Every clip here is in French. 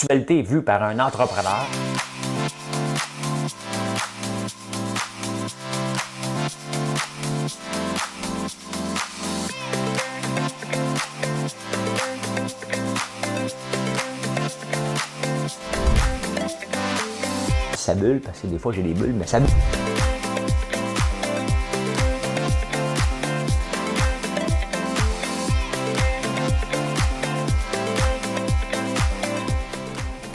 l'actualité vue par un entrepreneur. Ça bulle, parce que des fois j'ai des bulles, mais ça bulle.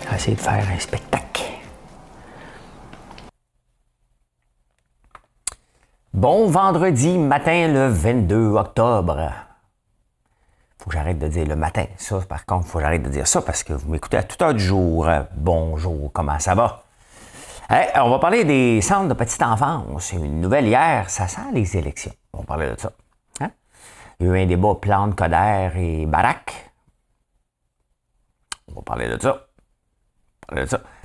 On va essayer de faire un spectacle. Bon vendredi matin le 22 octobre. Faut que j'arrête de dire le matin. Ça, par contre, faut que j'arrête de dire ça parce que vous m'écoutez à toute heure du jour. Bonjour, comment ça va? Hey, on va parler des centres de petite enfance. Une nouvelle hier, ça sent les élections. On va parler de ça. Hein? Il y a eu un débat Plante, Coderre et Barack. On va parler de ça.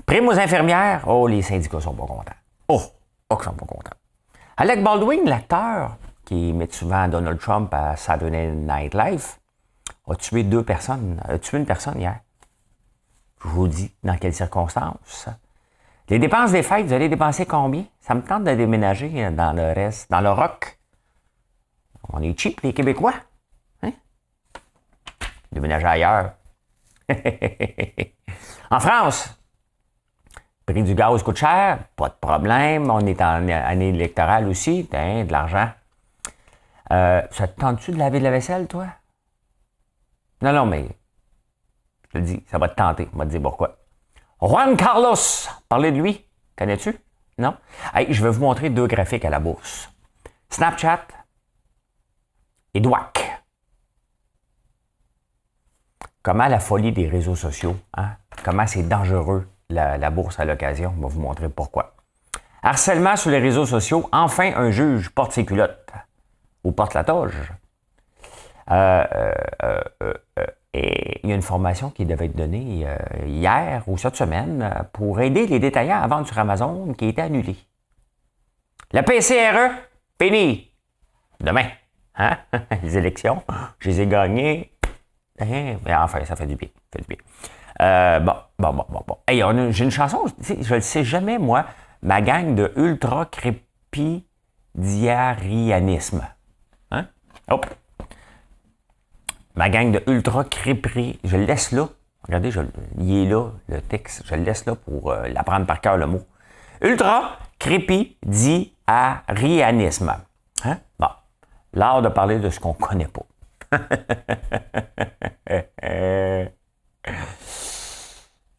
Prime aux infirmières. Oh, les syndicats sont pas contents. Oh, qu'ils sont pas contents. Alec Baldwin, l'acteur qui imite souvent Donald Trump à Saturday Night Live, a tué une personne hier. Je vous dis dans quelles circonstances. Les dépenses des fêtes, vous allez dépenser combien? Ça me tente de déménager dans le rock. On est cheap, les Québécois. Hein? Déménager ailleurs. En France, le prix du gaz coûte cher, pas de problème. On est en année électorale aussi, de l'argent. Ça te tente-tu de laver de la vaisselle, toi? Non, mais je te le dis, ça va te tenter. On va te dire pourquoi. Juan Carlos, parlez de lui. Connais-tu? Non? Hey, je vais vous montrer deux graphiques à la bourse. Snapchat et DWAC. Comment la folie des réseaux sociaux, hein? Comment c'est dangereux la bourse à l'occasion. On va vous montrer pourquoi. Harcèlement sur les réseaux sociaux. Enfin, un juge porte ses culottes. Ou porte la toge. Et il y a une formation qui devait être donnée hier ou cette semaine pour aider les détaillants à vendre sur Amazon qui a été annulée. La PCRE, fini. Demain. Hein? Les élections, je les ai gagnées. Mais enfin, ça fait du bien. Bon. Hey, j'ai une chanson, je ne le sais jamais, moi, ma gang de ultra-crépidiarianisme. Hein? Hop. Ma gang de ultra-crépri, je le laisse là. Regardez, il est là, le texte. Je le laisse là pour l'apprendre par cœur, le mot. Ultra-crépidiarianisme. Hein? Bon. L'art de parler de ce qu'on ne connaît pas.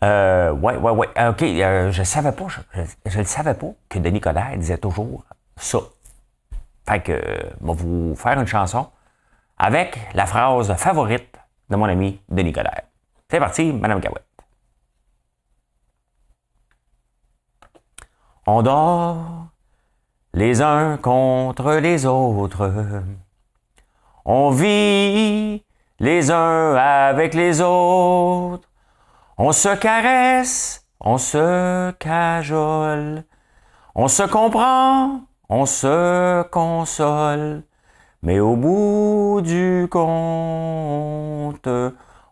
Ouais. OK, je ne savais pas, je ne savais pas que Denis Coderre disait toujours ça. Fait que, je vais vous faire une chanson avec la phrase favorite de mon ami Denis Coderre. C'est parti, Madame Cahouette. On dort les uns contre les autres. On vit les uns avec les autres. On se caresse, on se cajole. On se comprend, on se console. Mais au bout du compte,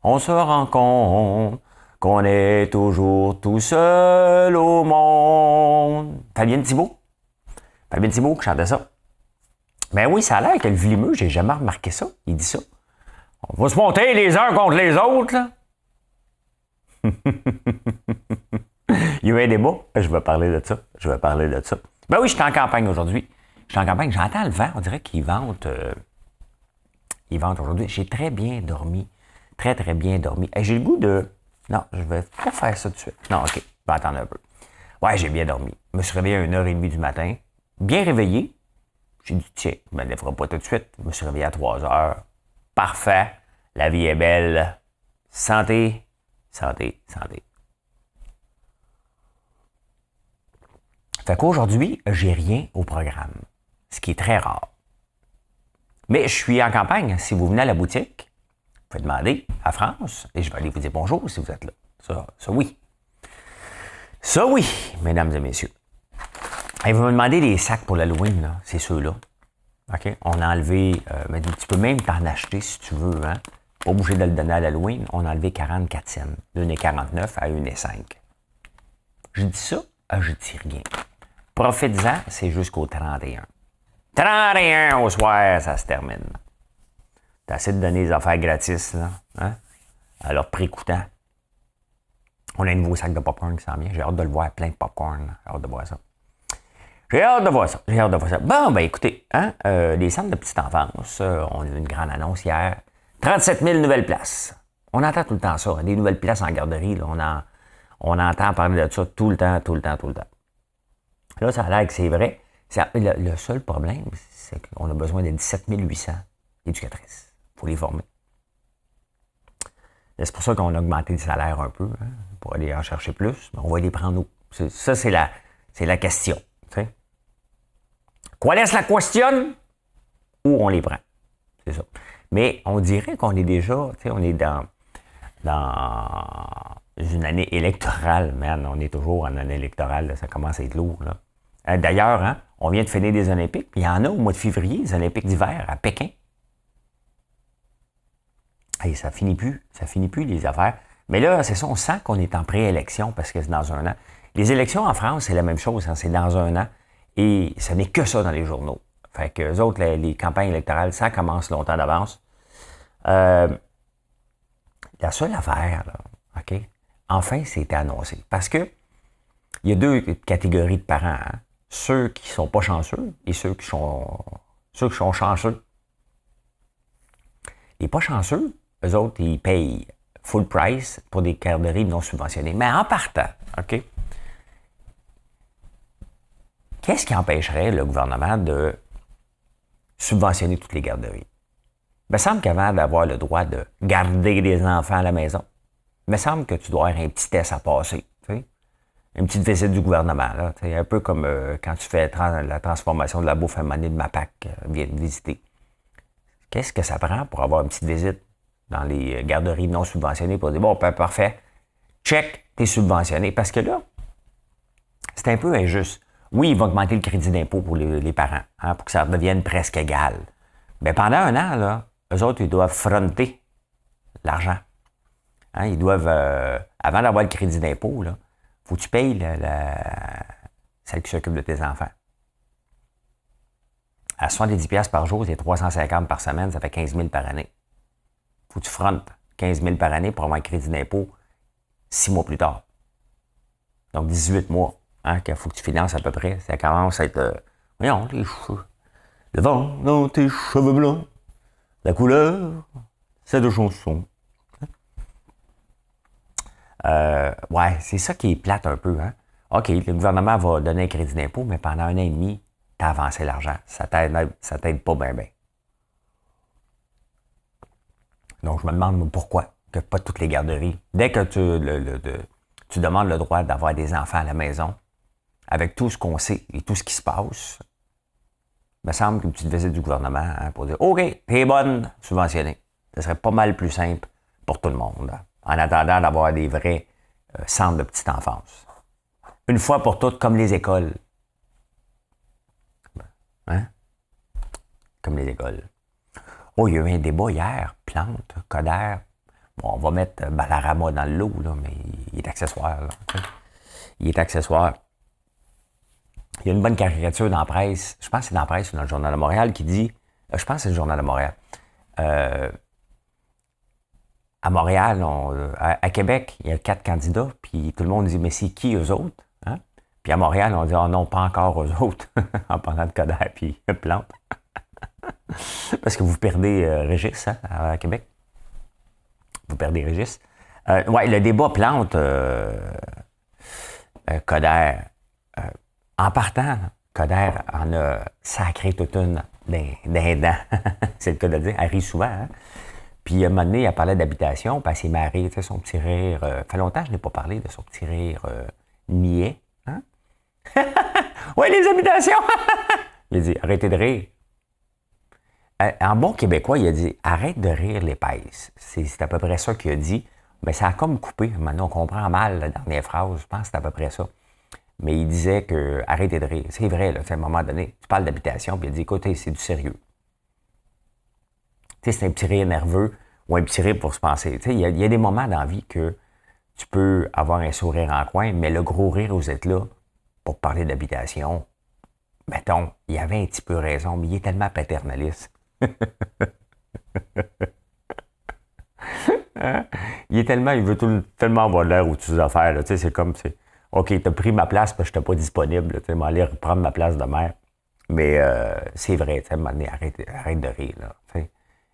on se rend compte qu'on est toujours tout seul au monde. Fabien Thibault qui chantait ça. Ben oui, ça a l'air que le vlimeux, j'ai jamais remarqué ça. Il dit ça. On va se monter les uns contre les autres, là. Il y a eu un débat. Je vais parler de ça. Ben oui, je suis en campagne aujourd'hui. J'entends le vent, on dirait qu'ils vantent aujourd'hui. J'ai très bien dormi. Très bien dormi. Et j'ai le goût de... Non, je vais pas faire ça tout de suite. Non, OK, je vais attendre un peu. Ouais, j'ai bien dormi. Je me suis réveillé à 1h30 du matin. Bien réveillé. J'ai dit, tiens, je ne me lèverai pas tout de suite. Je me suis réveillé à 3h. Parfait. La vie est belle. Santé. Fait qu'aujourd'hui, j'ai rien au programme. Ce qui est très rare. Mais je suis en campagne. Si vous venez à la boutique, vous pouvez demander à France et je vais aller vous dire bonjour si vous êtes là. Ça oui. Ça oui, mesdames et messieurs. Et vous me demandez des sacs pour l'Halloween, là. C'est ceux-là. OK? On a enlevé... mais tu peux même t'en acheter si tu veux, hein? Pas obligé de le donner à l'Halloween. On a enlevé 44 cents. De 1,49 à 1,5. Je dis ça, je dis rien. Profites-en, c'est jusqu'au 31. 31 au soir, ça se termine. T'as assez de donner des affaires gratis, là. Hein? À leur prix coûtant. On a un nouveau sac de popcorn qui s'en vient. J'ai hâte de le voir, plein de popcorn. J'ai hâte de voir ça. J'ai hâte de voir ça. J'ai hâte de voir ça. Bon, ben écoutez, hein, les centres de petite enfance, on a eu une grande annonce hier. 37 000 nouvelles places. On entend tout le temps ça. Des nouvelles places en garderie, là, on entend parler de ça tout le temps. Là, ça a l'air que c'est vrai. Le seul problème, c'est qu'on a besoin de 17 800 éducatrices. Il faut les former. C'est pour ça qu'on a augmenté le salaire un peu, hein, pour aller en chercher plus. Mais on va les prendre où? Ça, c'est la question. T'sais. Quoi est-ce la question? Où on les prend? C'est ça. Mais on dirait qu'on est déjà, on est dans une année électorale, man. On est toujours en année électorale, là, ça commence à être lourd. Là. D'ailleurs, hein, on vient de finir des Olympiques, puis il y en a au mois de février, les Olympiques d'hiver à Pékin. Et ça finit plus les affaires. Mais là, c'est ça, on sent qu'on est en préélection parce que c'est dans un an. Les élections en France, c'est la même chose, hein, c'est dans un an. Et ce n'est que ça dans les journaux. Fait que eux autres, les campagnes électorales, ça commence longtemps d'avance. La seule affaire, là, OK? Enfin, c'était annoncé. Parce que il y a deux catégories de parents. Hein? Ceux qui sont pas chanceux et ceux qui sont chanceux. Les pas chanceux, eux autres, ils payent full price pour des garderies non subventionnées. Mais en partant, OK? Qu'est-ce qui empêcherait le gouvernement de subventionner toutes les garderies? Il me semble qu'avant d'avoir le droit de garder des enfants à la maison, il me semble que tu dois avoir un petit test à passer. Tu sais? Une petite visite du gouvernement. Là, tu sais, un peu comme quand tu fais la transformation de la bouffe à monnaie de MAPAC, viens te visiter. Qu'est-ce que ça prend pour avoir une petite visite dans les garderies non subventionnées pour dire, bon, parfait, check, t'es subventionné. Parce que là, c'est un peu injuste. Oui, il va augmenter le crédit d'impôt pour les parents, hein, pour que ça devienne presque égal. Mais pendant un an, là, eux autres, ils doivent fronter l'argent. Hein, ils doivent, avant d'avoir le crédit d'impôt, il faut que tu payes celle qui s'occupe de tes enfants. À 70$ par jour, c'est 350 par semaine, ça fait 15 000 par année. Faut que tu frontes 15 000 par année pour avoir un crédit d'impôt 6 mois plus tard. Donc 18 mois. Hein, qu'il faut que tu finances à peu près. Ça commence à être... voyons, les cheveux. Le vent dans tes cheveux blancs. La couleur, c'est de chanson. Ouais, c'est ça qui est plate un peu. Hein? OK, le gouvernement va donner un crédit d'impôt, mais pendant un an et demi, tu as avancé l'argent. Ça t'aide pas bien. Donc, je me demande pourquoi que pas toutes les garderies. Dès que tu demandes le droit d'avoir des enfants à la maison, avec tout ce qu'on sait et tout ce qui se passe, il me semble qu'une petite visite du gouvernement hein, pour dire « OK, t'es bonne, subventionnée ». Ce serait pas mal plus simple pour tout le monde, hein, en attendant d'avoir des vrais centres de petite enfance. Une fois pour toutes, comme les écoles. Hein? Comme les écoles. Oh, il y a eu un débat hier, Plante, Coder. Bon, on va mettre Balarama dans le lot, là, mais il est accessoire. Là, il est accessoire. Il y a une bonne caricature dans la presse, je pense que c'est dans la presse ou dans le Journal de Montréal, qui dit, je pense que c'est le Journal de Montréal, à Montréal, à Québec, il y a 4 candidats, puis tout le monde dit, mais c'est qui eux autres? Hein? Puis à Montréal, on dit, oh non, pas encore eux autres, en parlant de Coder puis Plante. Parce que vous perdez Régis hein, à Québec. Vous perdez Régis. Ouais, le débat Plante, Coder, en partant, Coder en a sacré toute une d'un dent. C'est le cas de dire. Elle rit souvent. Hein? Puis, à un moment donné, elle parlait d'habitation, puis elle s'est marrée, tu sais, son petit rire. Ça fait longtemps que je n'ai pas parlé de son petit rire niais. Hein? Ouais, les habitations! Il a dit, arrêtez de rire. En bon québécois, il a dit, arrête de rire l'épaisse. C'est à peu près ça qu'il a dit. Mais ça a comme coupé. Maintenant, on comprend mal la dernière phrase. Je pense que c'est à peu près ça. Mais il disait que arrêtez de rire. C'est vrai, là, à un moment donné, tu parles d'habitation, puis il dit, écoutez, c'est du sérieux. Tu sais, c'est un petit rire nerveux ou un petit rire pour se penser. Tu sais, il y a des moments dans la vie que tu peux avoir un sourire en coin, mais le gros rire, vous êtes là pour parler d'habitation. Mettons, il avait un petit peu raison, mais il est tellement paternaliste. Hein? Il veut tellement avoir l'air où tu affaires. Tu sais, c'est comme, OK, t'as pris ma place parce que je n'étais pas disponible. Tu sais, m'aller reprendre ma place de mère. Mais c'est vrai, tu sais, à un moment donné, arrête de rire. Il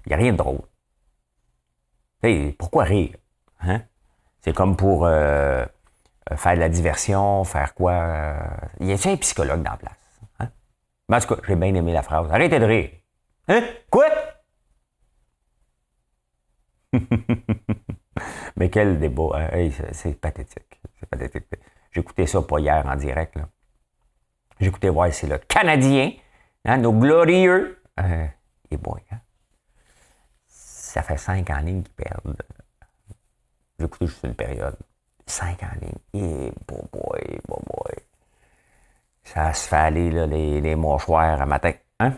n'y a rien de drôle. Tu sais, pourquoi rire? Hein? C'est comme pour faire de la diversion, faire quoi? Y a-t-il un psychologue dans la place? Hein? Mais en tout cas, j'ai bien aimé la phrase. Arrêtez de rire. Hein? Quoi? Mais quel débat. Hey, c'est pathétique. C'est pathétique. J'écoutais ça pas hier en direct. Là. J'écoutais voir, c'est le Canadien, hein, nos glorieux. Et bon, hein? Ça fait 5 en ligne qu'ils perdent. J'ai écouté juste une période. 5 en ligne. Et boy. Ça se fait aller, là, les mouchoirs à matin. Hein?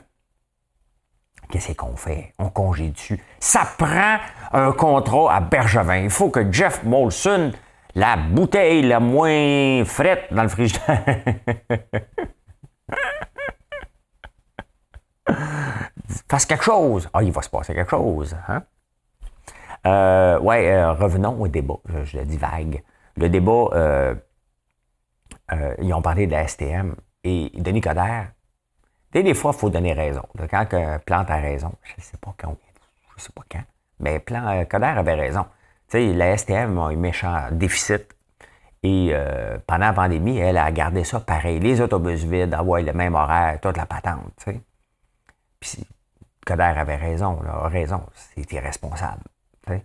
Qu'est-ce qu'on fait? On congé dessus. Ça prend un contrat à Bergevin. Il faut que Jeff Molson, la bouteille la moins frette dans le frigidaire, fasse quelque chose. Ah, il va se passer quelque chose. Hein? Revenons au débat. Je le dis vague. Le débat, ils ont parlé de la STM et Denis Coderre. Des fois, il faut donner raison. Quand Plante a raison, je ne sais pas quand, mais Coderre avait raison. Tu sais, la STM a un méchant déficit et pendant la pandémie, elle a gardé ça pareil. Les autobus vides, le même horaire, toute la patente. Tu sais. Puis Coderre avait raison, là, a raison. C'est irresponsable. Tu sais.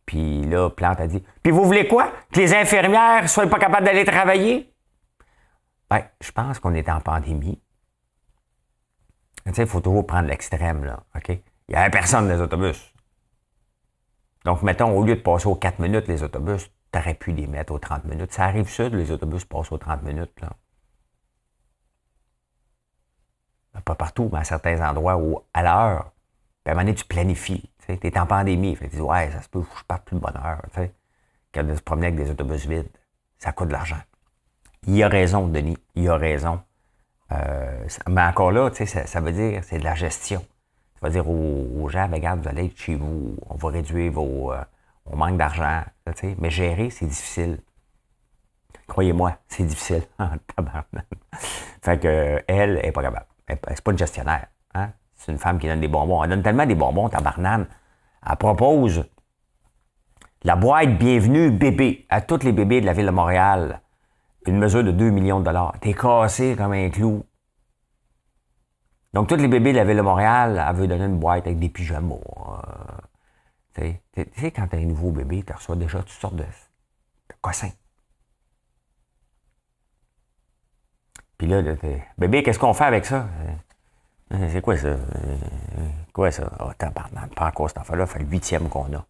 Puis là, Plante a dit, puis vous voulez quoi? Que les infirmières ne soient pas capables d'aller travailler? Ben, je pense qu'on est en pandémie. Tu sais, il faut toujours prendre l'extrême, là, OK? Il n'y avait personne dans les autobus. Donc, mettons, au lieu de passer aux 4 minutes, les autobus, tu aurais pu les mettre aux 30 minutes. Ça arrive sud, les autobus passent aux 30 minutes, là. Pas partout, mais à certains endroits où, à l'heure, puis à un moment donné, tu planifies. Tu es en pandémie. Tu dis, ouais, ça se peut que je parte plus de bonne heure, tu sais. Quand de se promener avec des autobus vides, ça coûte de l'argent. Il a raison, Denis, il a raison. Mais encore là, tu sais, ça veut dire, c'est de la gestion. Ça veut dire aux gens, regarde, vous allez être chez vous, on va réduire vos manque d'argent, tu sais. Mais gérer, c'est difficile. Croyez-moi, c'est difficile. Fait que elle est pas capable. C'est pas une gestionnaire. Hein? C'est une femme qui donne des bonbons. Elle donne tellement des bonbons, tabarnane. Elle propose la boîte bienvenue bébé à tous les bébés de la ville de Montréal. Une mesure de 2 millions de dollars. T'es cassé comme un clou. Donc, tous les bébés de la ville de Montréal, elle veut donner une boîte avec des pyjamas. Tu sais, quand t'as un nouveau bébé, tu reçois déjà toutes sortes de cossins. Puis là, bébé, qu'est-ce qu'on fait avec ça? C'est quoi ça? Quoi ça? Oh, tabarnak, pas encore cette affaire-là, ça fait le 8e qu'on a.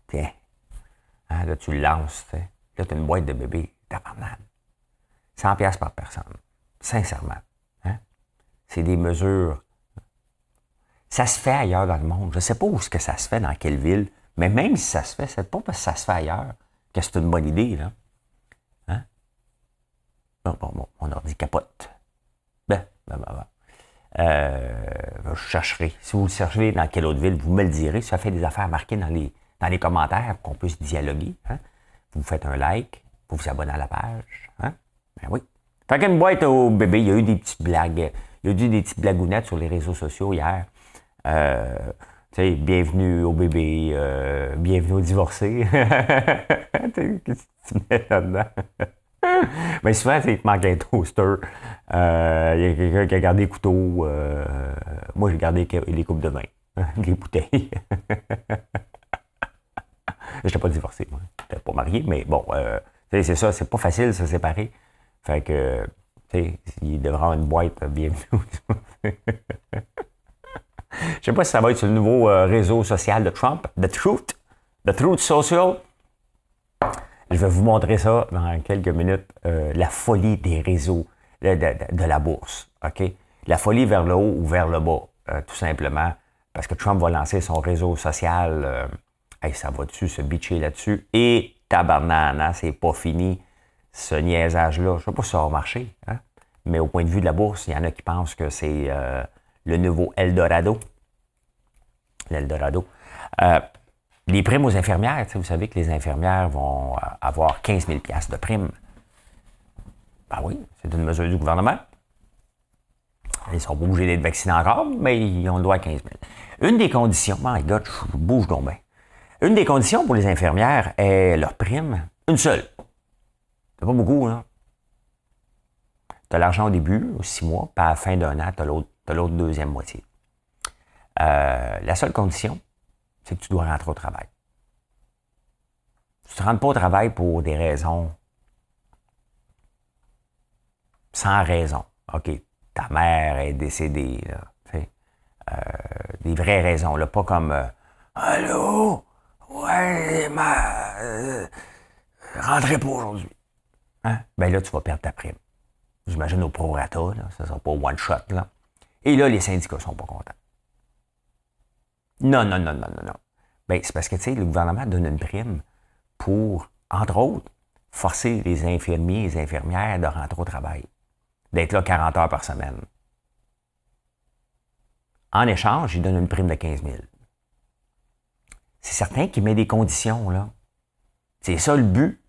Tiens. Hein, là, tu le lances, tu sais. Là, t'as une boîte de bébé. Tabarnak. 100$ par personne. Sincèrement. Hein? C'est des mesures. Ça se fait ailleurs dans le monde. Je ne sais pas où est-ce que ça se fait, dans quelle ville, mais même si ça se fait, c'est pas parce que ça se fait ailleurs que c'est une bonne idée, là. Hein? Bon, mon ordi capote. Ben. Je chercherai. Si vous le cherchez dans quelle autre ville, vous me le direz. Si ça fait des affaires marquées dans les commentaires pour qu'on puisse dialoguer. Hein? Vous faites un like, vous vous abonnez à la page. Hein? Ben oui. Fait qu'une boîte au bébé, il y a eu des petites blagues. Il y a eu des petites blagounettes sur les réseaux sociaux hier. Tu sais, bienvenue au bébé, bienvenue aux divorcés. Qu'est-ce que tu mets là-dedans? Mais souvent, il te manque un toaster. Il y a quelqu'un qui a gardé les couteaux. Moi, j'ai gardé les coupes de vin. Les bouteilles. J'étais pas divorcé, moi. J'étais pas marié, mais bon, c'est ça, c'est pas facile de se séparer. Fait que, tu sais, il devrait avoir une boîte bienvenue. Je sais pas si ça va être sur le nouveau réseau social de Trump, The Truth Social. Je vais vous montrer ça dans quelques minutes, la folie des réseaux de la bourse, OK? La folie vers le haut ou vers le bas, tout simplement, parce que Trump va lancer son réseau social Hey, ça va-tu se bitcher là-dessus? Et tabarnana, c'est pas fini, ce niaisage-là. Je sais pas si ça va marcher, hein? Mais au point de vue de la bourse, il y en a qui pensent que c'est le nouveau Eldorado. L'Eldorado. Les primes aux infirmières, vous savez que les infirmières vont avoir 15 000 $ de primes. Ben oui, c'est une mesure du gouvernement. Ils sont pas obligés d'être vaccinés encore, mais ils ont le droit à 15 000. Une des conditions, my God, je bouge donc bien. Une des conditions pour les infirmières est leur prime, une seule. C'est pas beaucoup, là. Tu as l'argent au début, aux 6 mois, puis à la fin d'un an, tu as l'autre deuxième moitié. La seule condition, c'est que tu dois rentrer au travail. Tu ne te rentres pas au travail pour des raisons sans raison. OK, ta mère est décédée, là, des vraies raisons, là, pas comme Allô? Ouais, rentrez pas aujourd'hui. Hein? Ben là, tu vas perdre ta prime. J'imagine au prorata, là, ça ne sera pas one shot, là. Et là, les syndicats sont pas contents. Non. Ben, c'est parce que, tu sais, le gouvernement donne une prime pour, entre autres, forcer les infirmiers et les infirmières de rentrer au travail. D'être là 40 heures par semaine. En échange, ils donnent une prime de 15 000. C'est certain qu'il met des conditions, là. C'est ça le but.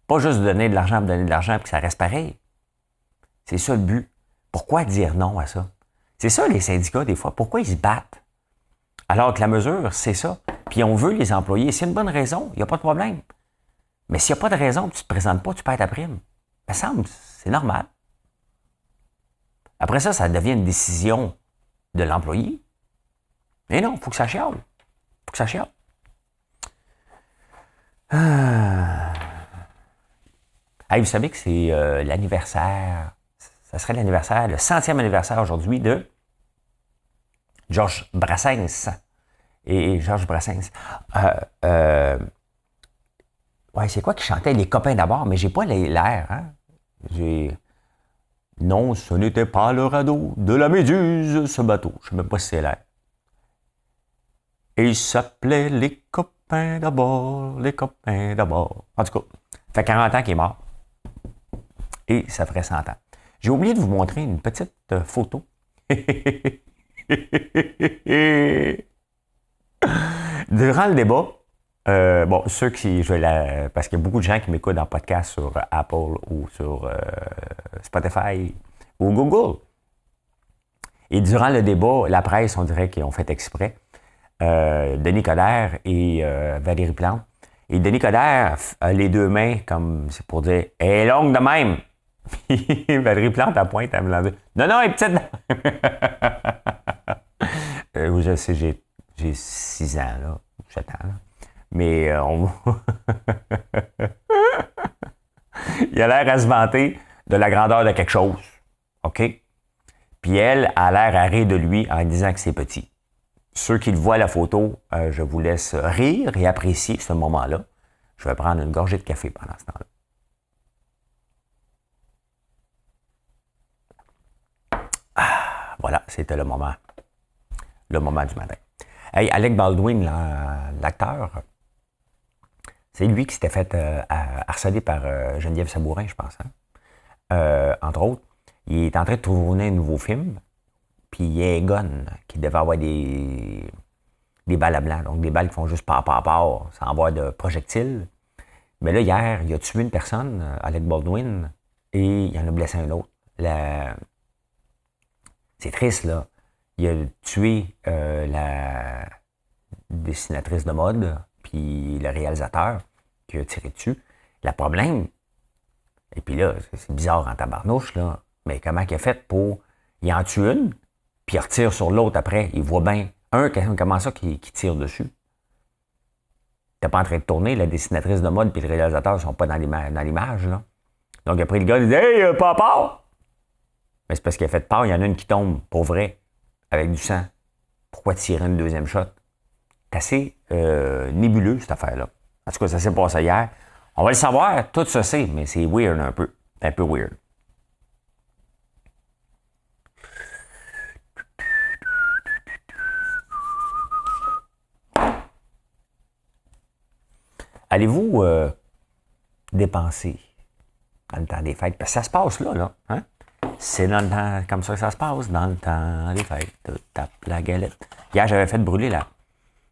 Pas juste de donner de l'argent pour donner de l'argent et que ça reste pareil. C'est ça le but. Pourquoi dire non à ça? C'est ça, les syndicats, des fois. Pourquoi ils se battent? Alors que la mesure, c'est ça. Puis on veut les employer. C'est une bonne raison, il n'y a pas de problème. Mais s'il n'y a pas de raison, tu ne te présentes pas, tu perds ta prime. Ça semble, c'est normal. Après ça, ça devient une décision de l'employé. Mais non, il faut que ça chiale. Il faut que ça chiale. Hey, vous savez que c'est l'anniversaire, ça serait l'anniversaire, le 100e anniversaire aujourd'hui de Georges Brassens. Et Georges Brassens. Ouais, c'est quoi qui chantait? Les copains d'abord, mais j'ai pas l'air, hein? Non, ce n'était pas le radeau de la Méduse, ce bateau. Je ne sais même pas si c'est l'air. Et il s'appelait Les copains d'abord, les copains d'abord. En tout cas, ça fait 40 ans qu'il est mort. Et ça ferait 100 ans. J'ai oublié de vous montrer une petite photo. Durant le débat, bon, ceux qui, parce qu'il y a beaucoup de gens qui m'écoutent en podcast sur Apple ou sur Spotify ou Google. Et durant le débat, la presse, on dirait qu'ils ont fait exprès. Denis Coderre et Valérie Plante. Et Denis Coderre a les deux mains, comme c'est pour dire « Elle est longue de même! » Valérie Plante à pointe à me l'enlever. « Non, elle est petite de même! » Je sais, j'ai 6 ans, là, 7 ans, là. Mais il a l'air à se vanter de la grandeur de quelque chose. OK? Puis elle a l'air à rire de lui en disant que c'est petit. Ceux qui le voient la photo, je vous laisse rire et apprécier ce moment-là. Je vais prendre une gorgée de café pendant ce temps-là. Ah, voilà, c'était le moment du matin. Hey, Alec Baldwin, l'acteur, c'est lui qui s'était fait harceler par Geneviève Sabourin, je pense. Hein? Entre autres, il est en train de tourner un nouveau film, puis il y a Egon qui devait avoir des balles à blanc, donc des balles qui font juste par, sans avoir de projectiles. Mais là, hier, il a tué une personne, Alec Baldwin, et il en a blessé un autre. C'est triste, là. Il a tué la dessinatrice de mode, puis le réalisateur qui a tiré dessus. Le problème, et puis là, c'est bizarre en tabarnouche, là, mais comment il a fait pour... Il en tue une, puis il retire sur l'autre après. Il voit bien, comment ça qui tire dessus. T'es pas en train de tourner, la dessinatrice de mode puis le réalisateur ne sont pas dans l'image, là. Donc après, le gars, il dit « Hey, papa! » Mais c'est parce qu'il a fait peur, il y en a une qui tombe, pour vrai, avec du sang. Pourquoi tirer une deuxième shot? C'est assez nébuleux, cette affaire-là. En tout cas, ça s'est passé hier. On va le savoir, tout se sait, mais c'est weird un peu. Un peu weird. allez-vous dépenser dans le temps des fêtes? Parce que ça se passe là, hein? C'est dans le temps, comme ça que ça se passe, dans le temps des fêtes. Tape la galette. Hier, j'avais fait brûler la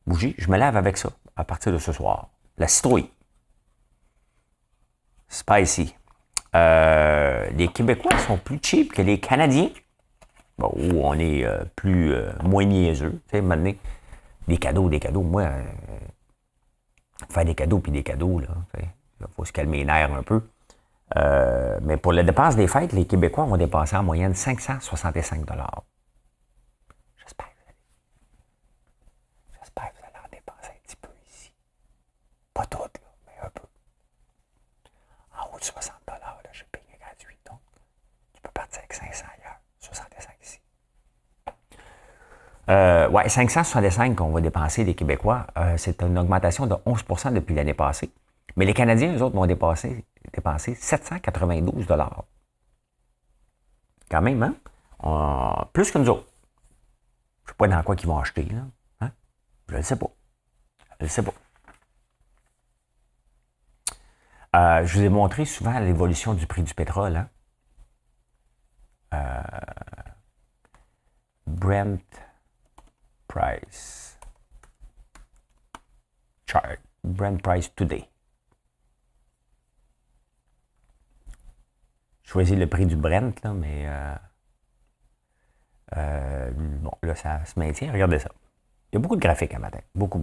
bougie. Je me lave avec ça, à partir de ce soir. La citrouille. Spicy. Les Québécois sont plus cheap que les Canadiens. Bon, où on est moins niaiseux. Tu sais, maintenant, des cadeaux. Moi, faire des cadeaux puis des cadeaux, là. Il faut se calmer les nerfs un peu. Mais pour la dépense des fêtes, les Québécois vont dépenser en moyenne 565 $. J'espère que vous allez en dépenser un petit peu ici. Pas tout, là, mais un peu. En haut de 60 $, là, je paye gratuit. Donc, tu peux partir avec 500 ailleurs. 65 ici. Ouais, 565 qu'on va dépenser les Québécois, c'est une augmentation de 11 % depuis l'année passée. Mais les Canadiens, eux autres, vont dépenser 792 $. Quand même, hein? Plus que nous autres. Je ne sais pas dans quoi ils vont acheter, là. Hein? Je ne le sais pas. Je vous ai montré souvent l'évolution du prix du pétrole, hein? Brent Price Chart. Brent Price Today. Je choisis le prix du Brent, là, mais bon, là, ça se maintient. Regardez ça. Il y a beaucoup de graphiques un matin. Beaucoup.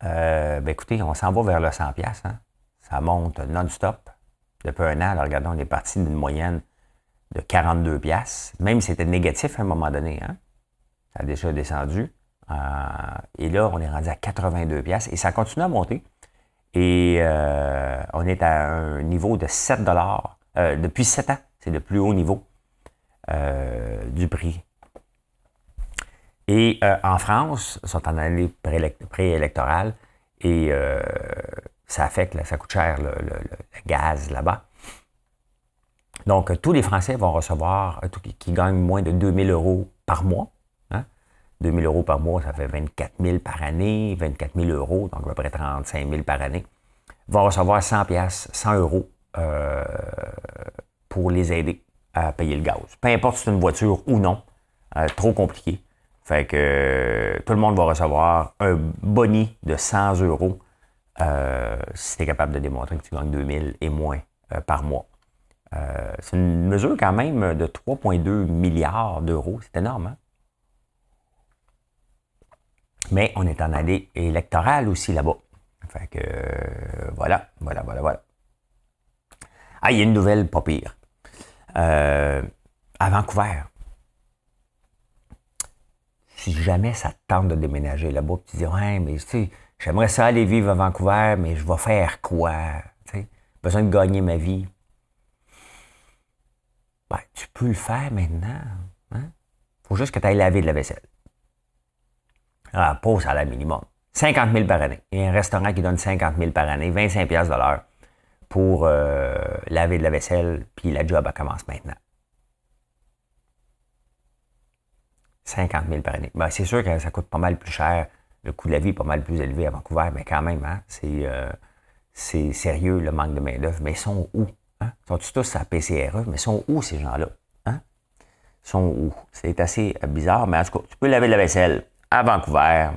Ben écoutez, on s'en va vers le 100 $. Hein? Ça monte non-stop. Depuis un an, là, regardons, on est parti d'une moyenne de 42 $. Même si c'était négatif à un moment donné. Hein? Ça a déjà descendu. Et là, on est rendu à 82 $. Et ça continue à monter. Et on est à un niveau de 7 $. Depuis 7 ans, c'est le plus haut niveau du prix. Et en France, ils sont en année préélectorale et ça affecte, là, ça coûte cher le gaz là-bas. Donc, tous les Français vont recevoir, qui gagnent moins de 2 000 € par mois. Hein? 2 000 € par mois, ça fait 24 000 par année, 24 000 €, donc à peu près 35 000 par année, vont recevoir 100 €, pour les aider à payer le gaz. Peu importe si c'est une voiture ou non, trop compliqué. Fait que tout le monde va recevoir un boni de 100 € si tu es capable de démontrer que tu gagnes 2 000 et moins par mois. C'est une mesure quand même de 3,2 milliards d'euros. C'est énorme, hein? Mais on est en année électorale aussi là-bas. Fait que voilà. Ah, il y a une nouvelle pas pire. À Vancouver, si jamais ça te tente de déménager là-bas, tu te dis, ouais, mais tu sais, j'aimerais ça aller vivre à Vancouver, mais je vais faire quoi? Tu sais, besoin de gagner ma vie. Ben, tu peux le faire maintenant. Hein? Faut juste que tu ailles laver de la vaisselle. Pas au salaire minimum. 50 000 par année. Il y a un restaurant qui donne 50 000 par année, 25 $ de l'heure pour laver de la vaisselle, puis la job, elle commence maintenant. 50 000 par année. Ben, c'est sûr que ça coûte pas mal plus cher. Le coût de la vie est pas mal plus élevé à Vancouver, mais quand même, hein, c'est sérieux le manque de main-d'œuvre. Mais ils sont où? Hein? Sont-ils tous à PCRE? Mais ils sont où ces gens-là? Hein? Ils sont où? C'est assez bizarre, mais en tout cas, tu peux laver de la vaisselle à Vancouver.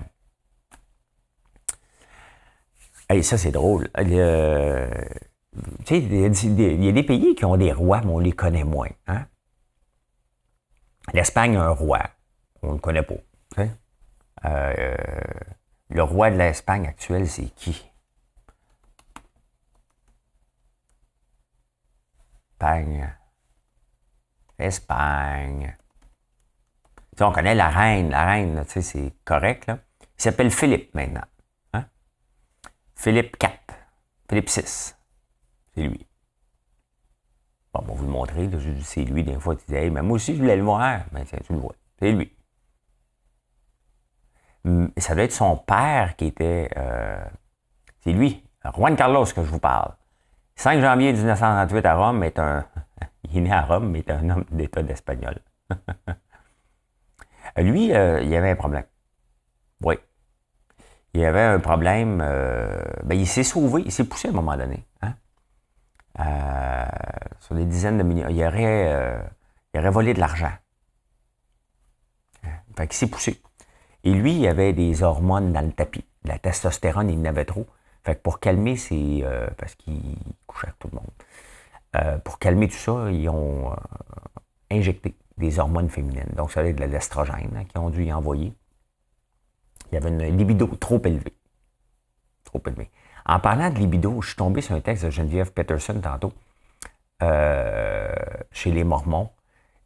Hey, ça, c'est drôle. Tu sais, il y a des pays qui ont des rois, mais on les connaît moins. Hein? L'Espagne a un roi. On ne le connaît pas. Tu sais? Le roi de l'Espagne actuel, c'est qui? Espagne. Tu sais, on connaît la reine, tu sais, c'est correct, là. Il s'appelle Philippe maintenant. Hein? Philippe IV. Philippe VI. C'est lui. Bon, on va vous le montrer, là, c'est lui, des fois, tu dis, hey, mais moi aussi, je voulais le voir. Ben, tiens, tu le vois. C'est lui. Ça doit être son père qui était... c'est lui, Juan Carlos, que je vous parle. 5 janvier 1938 à Rome, il est né à Rome, mais est un homme d'État d'Espagnol. Lui, il avait un problème. Oui. il y avait un problème, ben, il s'est sauvé, il s'est poussé à un moment donné. Hein? Sur des dizaines de millions. Il aurait volé de l'argent. Fait qu'il s'est poussé. Et lui, il avait des hormones dans le tapis. La testostérone, il en avait trop. Fait que pour calmer ses... parce qu'il couchait avec tout le monde. Pour calmer tout ça, ils ont injecté des hormones féminines. Donc, ça allait de l'estrogène hein, qu'ils ont dû y envoyer. Il y avait une libido trop élevée. Trop élevée. En parlant de libido, je suis tombé sur un texte de Geneviève Peterson tantôt, chez les Mormons,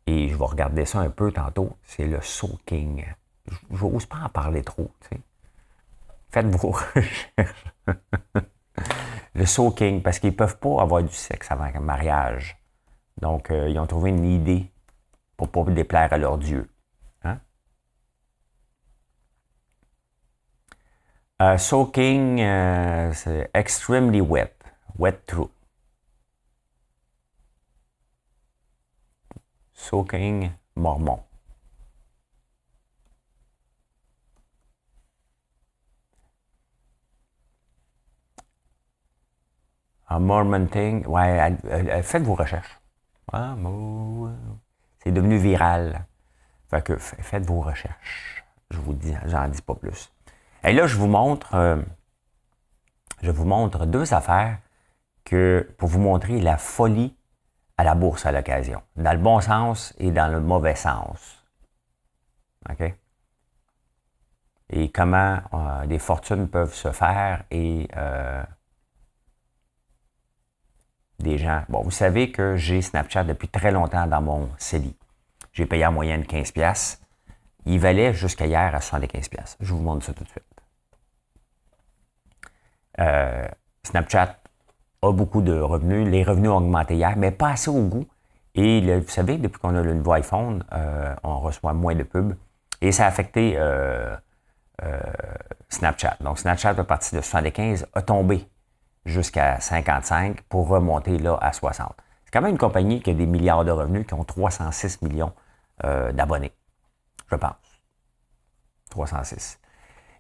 et je vais regarder ça un peu tantôt. C'est le soaking. Je n'ose pas en parler trop. Tu sais. Faites vos recherches. Le soaking, parce qu'ils ne peuvent pas avoir du sexe avant un mariage. Donc, ils ont trouvé une idée pour ne pas déplaire à leur Dieu. Hein? Soaking, c'est extremely wet. Wet through. Soaking mormon. Un Mormon thing. Ouais, faites vos recherches. Ah, c'est devenu viral. Fait que faites vos recherches. Je vous dis, j'en dis pas plus. Et là, je vous montre deux affaires pour vous montrer la folie à la bourse à l'occasion. Dans le bon sens et dans le mauvais sens. OK? Et comment des fortunes peuvent se faire et des gens... Bon, vous savez que j'ai Snapchat depuis très longtemps dans mon CELI. J'ai payé en moyenne 15$. Il valait jusqu'à hier à 75$. Je vous montre ça tout de suite. Snapchat a beaucoup de revenus. Les revenus ont augmenté hier, mais pas assez au goût. Et vous savez, depuis qu'on a le nouveau iPhone, on reçoit moins de pubs. Et ça a affecté Snapchat. Donc, Snapchat, à partir de 75, a tombé jusqu'à 55 pour remonter là à 60. C'est quand même une compagnie qui a des milliards de revenus, qui ont 306 millions d'abonnés, je pense. 306.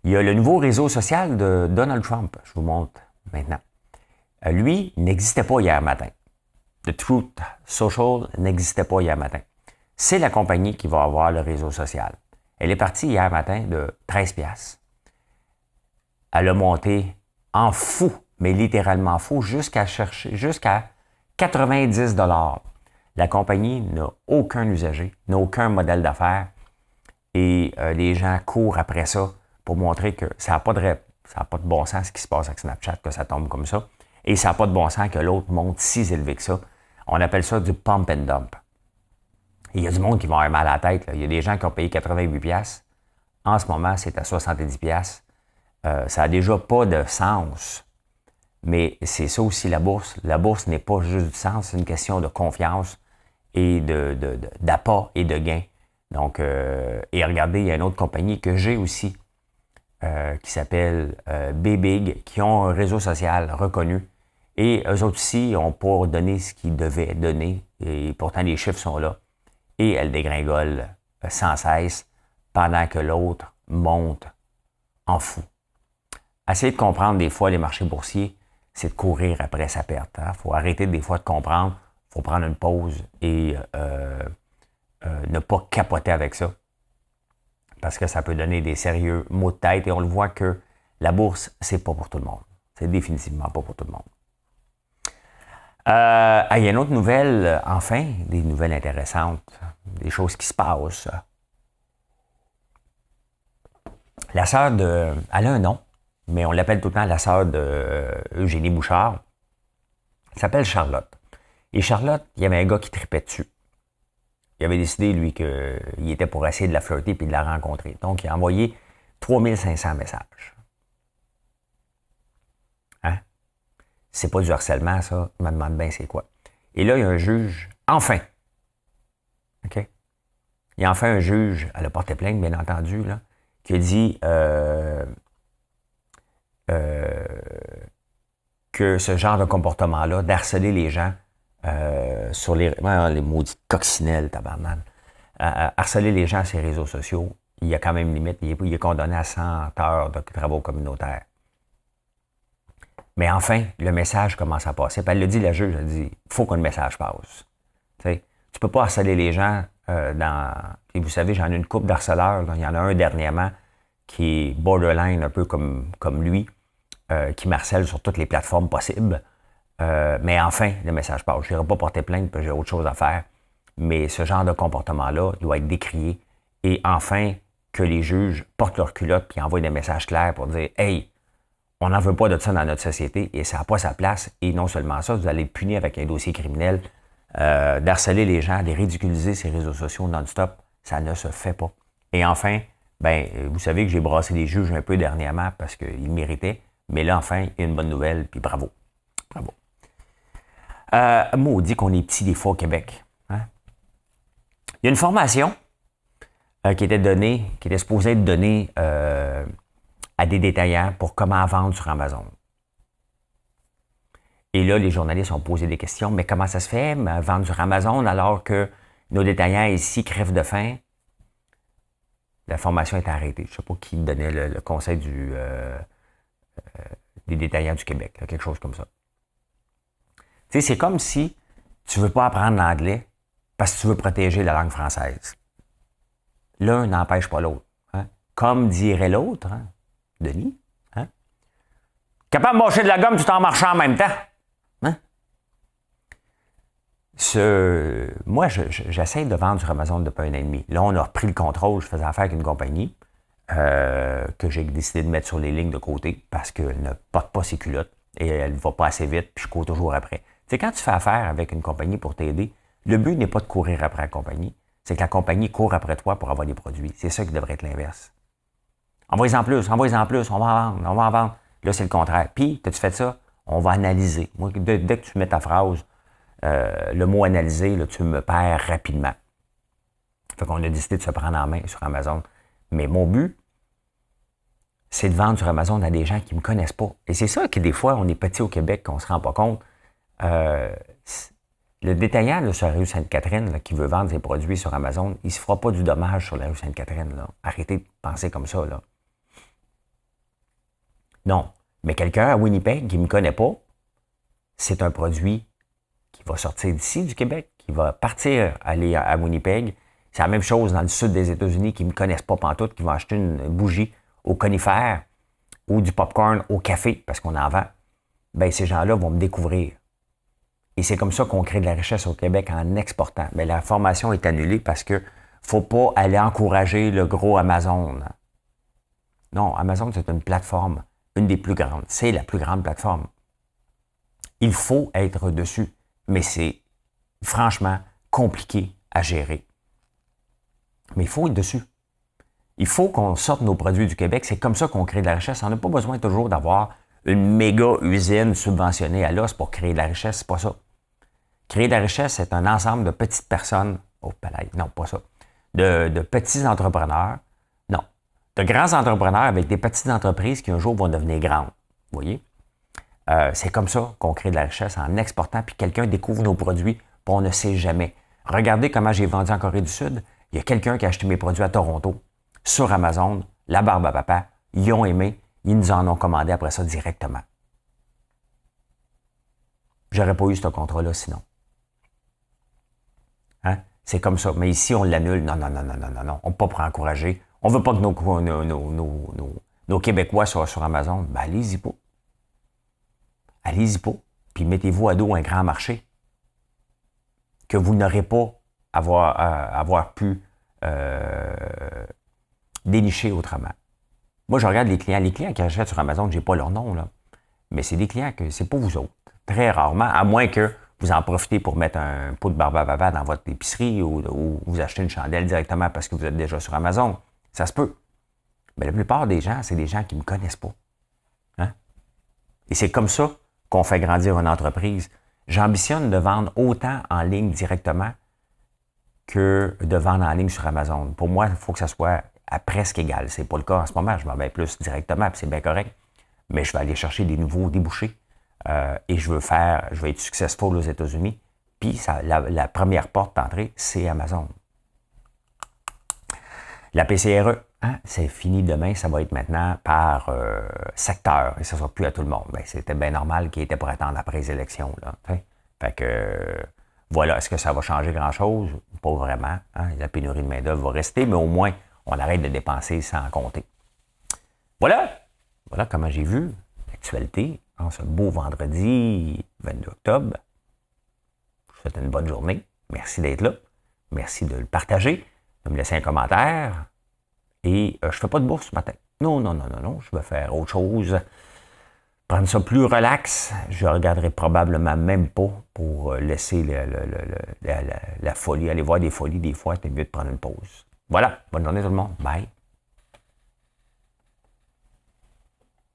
Il y a le nouveau réseau social de Donald Trump. Je vous montre maintenant. Lui n'existait pas hier matin. The Truth Social n'existait pas hier matin. C'est la compagnie qui va avoir le réseau social. Elle est partie hier matin de 13$. Elle a monté en fou, mais littéralement fou, jusqu'à 90$. La compagnie n'a aucun usager, n'a aucun modèle d'affaires et les gens courent après ça pour montrer que ça n'a pas de bon sens ce qui se passe avec Snapchat, que ça tombe comme ça. Et ça n'a pas de bon sens que l'autre monte si élevé que ça. On appelle ça du pump and dump. Et il y a du monde qui va avoir mal à la tête. Là. Il y a des gens qui ont payé 88$. En ce moment, c'est à 70$. Ça n'a déjà pas de sens. Mais c'est ça aussi la bourse. La bourse n'est pas juste du sens, c'est une question de confiance et d'appât et de gain. Donc, et regardez, il y a une autre compagnie que j'ai aussi qui s'appelle BBig, qui ont un réseau social reconnu. Et eux autres aussi n'ont pas donné ce qu'ils devaient donner. Et pourtant, les chiffres sont là. Et elles dégringolent sans cesse pendant que l'autre monte en fou. Essayez de comprendre des fois les marchés boursiers, c'est de courir après sa perte. Il faut arrêter des fois de comprendre. Il faut prendre une pause et ne pas capoter avec ça. Parce que ça peut donner des sérieux maux de tête. Et on le voit que la bourse, c'est pas pour tout le monde. C'est définitivement pas pour tout le monde. Il y a une autre nouvelle, enfin, des nouvelles intéressantes, des choses qui se passent. La sœur de... Elle a un nom, mais on l'appelle tout le temps la sœur de Eugénie Bouchard. Elle s'appelle Charlotte. Et Charlotte, il y avait un gars qui tripait dessus. Il avait décidé, lui, qu'il était pour essayer de la flirter puis de la rencontrer. Donc, il a envoyé 3500 messages. Hein? C'est pas du harcèlement, ça. Je me demande bien c'est quoi. Et là, il y a un juge, enfin. OK? Il y a enfin un juge, elle a porté plainte, bien entendu, là, qui a dit que ce genre de comportement-là, d'harceler les gens sur les maudites coccinelles, tabarnak, harceler les gens sur les réseaux sociaux, il y a quand même une limite. Il est condamné à 100 heures de travaux communautaires. Mais enfin, le message commence à passer. Puis elle le dit, la juge, elle dit, il faut que le message passe. Tu ne peux pas harceler les gens Et vous savez, j'en ai une couple d'harceleurs. Il y en a un dernièrement qui est borderline, un peu comme lui, qui m'harcèle sur toutes les plateformes possibles. Mais enfin, le message passe. Je n'irai pas porter plainte parce que j'ai autre chose à faire. Mais ce genre de comportement-là doit être décrié. Et enfin, que les juges portent leur culotte et envoient des messages clairs pour dire « Hey, on n'en veut pas de ça dans notre société et ça n'a pas sa place. » Et non seulement ça, vous allez être puni avec un dossier criminel, d'harceler les gens, de ridiculiser ces réseaux sociaux non-stop. Ça ne se fait pas. Et enfin, vous savez que j'ai brassé les juges un peu dernièrement parce qu'ils méritaient. Mais là, enfin, il y a une bonne nouvelle, puis bravo. Bravo. Maudit qu'on est petit des fois au Québec. Hein? Il y a une formation qui était supposée être donnée à des détaillants pour comment vendre sur Amazon. Et là, les journalistes ont posé des questions. Mais comment ça se fait, vendre sur Amazon, alors que nos détaillants ici crèvent de faim? La formation est arrêtée. Je ne sais pas qui donnait le conseil des détaillants du Québec, là, quelque chose comme ça. Tu sais, c'est comme si tu ne veux pas apprendre l'anglais parce que tu veux protéger la langue française. L'un n'empêche pas l'autre. Hein? Comme dirait l'autre, hein? Denis, hein? Capable de mâcher de la gomme tout en marchant en même temps. Hein? Moi, j'essaie de vendre sur Amazon depuis 1 an et demi. Là, on a repris le contrôle. Je faisais affaire avec une compagnie que j'ai décidé de mettre sur les lignes de côté parce qu'elle ne porte pas ses culottes et elle ne va pas assez vite, puis je cours toujours après. Tu sais, quand tu fais affaire avec une compagnie pour t'aider, le but n'est pas de courir après la compagnie, c'est que la compagnie court après toi pour avoir des produits. C'est ça qui devrait être l'inverse. Envoie-en plus, on va en vendre. Là, c'est le contraire. Puis, as-tu fait ça? On va analyser. Moi, dès que tu mets ta phrase, le mot analyser, là, tu me perds rapidement. Fait qu'on a décidé de se prendre en main sur Amazon. Mais mon but, c'est de vendre sur Amazon à des gens qui ne me connaissent pas. Et c'est ça que des fois, on est petit au Québec, qu'on ne se rend pas compte. Le détaillant là, sur la rue Sainte-Catherine là, qui veut vendre ses produits sur Amazon, il ne se fera pas du dommage sur la rue Sainte-Catherine. Là. Arrêtez de penser comme ça. Là. Non. Mais quelqu'un à Winnipeg qui ne me connaît pas, c'est un produit qui va sortir d'ici, du Québec, qui va partir, aller à Winnipeg. C'est la même chose dans le sud des États-Unis qui ne me connaissent pas pantoute, qui vont acheter une bougie au conifère ou du popcorn au café, parce qu'on en vend. Bien, ces gens-là vont me découvrir. Et c'est comme ça qu'on crée de la richesse au Québec en exportant. Mais la formation est annulée parce que faut pas aller encourager le gros Amazon. Non, Amazon, c'est une plateforme, une des plus grandes. C'est la plus grande plateforme. Il faut être dessus, mais c'est franchement compliqué à gérer. Mais il faut être dessus. Il faut qu'on sorte nos produits du Québec. C'est comme ça qu'on crée de la richesse. On n'a pas besoin toujours d'avoir une méga usine subventionnée à l'os pour créer de la richesse. C'est pas ça. Créer de la richesse, c'est un ensemble de petites personnes. Oh, palais, non, pas ça. De petits entrepreneurs. Non. De grands entrepreneurs avec des petites entreprises qui un jour vont devenir grandes. Vous voyez? C'est comme ça qu'on crée de la richesse en exportant, puis quelqu'un découvre nos produits, puis on ne sait jamais. Regardez comment j'ai vendu en Corée du Sud. Il y a quelqu'un qui a acheté mes produits à Toronto, sur Amazon, la barbe à papa. Ils ont aimé, ils nous en ont commandé après ça directement. J'aurais pas eu ce contrat-là sinon. Hein? C'est comme ça. Mais ici, on l'annule. Non. On ne peut pas encourager. On ne veut pas que nos Québécois soient sur Amazon. Ben, allez-y pas. Allez-y pas. Puis mettez-vous à dos un grand marché que vous n'aurez pas avoir pu dénicher autrement. Moi, je regarde les clients. Les clients qui achètent sur Amazon, je n'ai pas leur nom, là. Mais c'est des clients que c'est pas vous autres. Très rarement, à moins que vous en profitez pour mettre un pot de barbe à papa dans votre épicerie ou vous achetez une chandelle directement parce que vous êtes déjà sur Amazon. Ça se peut. Mais la plupart des gens, c'est des gens qui ne me connaissent pas. Hein? Et c'est comme ça qu'on fait grandir une entreprise. J'ambitionne de vendre autant en ligne directement que de vendre en ligne sur Amazon. Pour moi, il faut que ça soit à presque égal. C'est pas le cas en ce moment. Je m'en vais plus directement, puis c'est bien correct. Mais je vais aller chercher des nouveaux débouchés. Et je vais être successful aux États-Unis. Puis la première porte d'entrée, c'est Amazon. La PCRE, Hein, c'est fini demain, ça va être maintenant par secteur, et ça ne sera plus à tout le monde. Ben, c'était bien normal qu'il était pour attendre après les élections. Là, fait que, voilà, est-ce que ça va changer grand-chose? Pas vraiment. Hein? La pénurie de main-d'œuvre va rester, mais au moins, on arrête de dépenser sans compter. Voilà! Voilà comment j'ai vu l'actualité en ce beau vendredi 22 octobre. Je vous souhaite une bonne journée. Merci d'être là. Merci de le partager, de me laisser un commentaire. Et je ne fais pas de bourse ce matin. Non. Je vais faire autre chose. Prendre ça plus relax. Je ne regarderai probablement même pas pour laisser la folie. Aller voir des folies des fois, c'est mieux de prendre une pause. Voilà. Bonne journée tout le monde. Bye.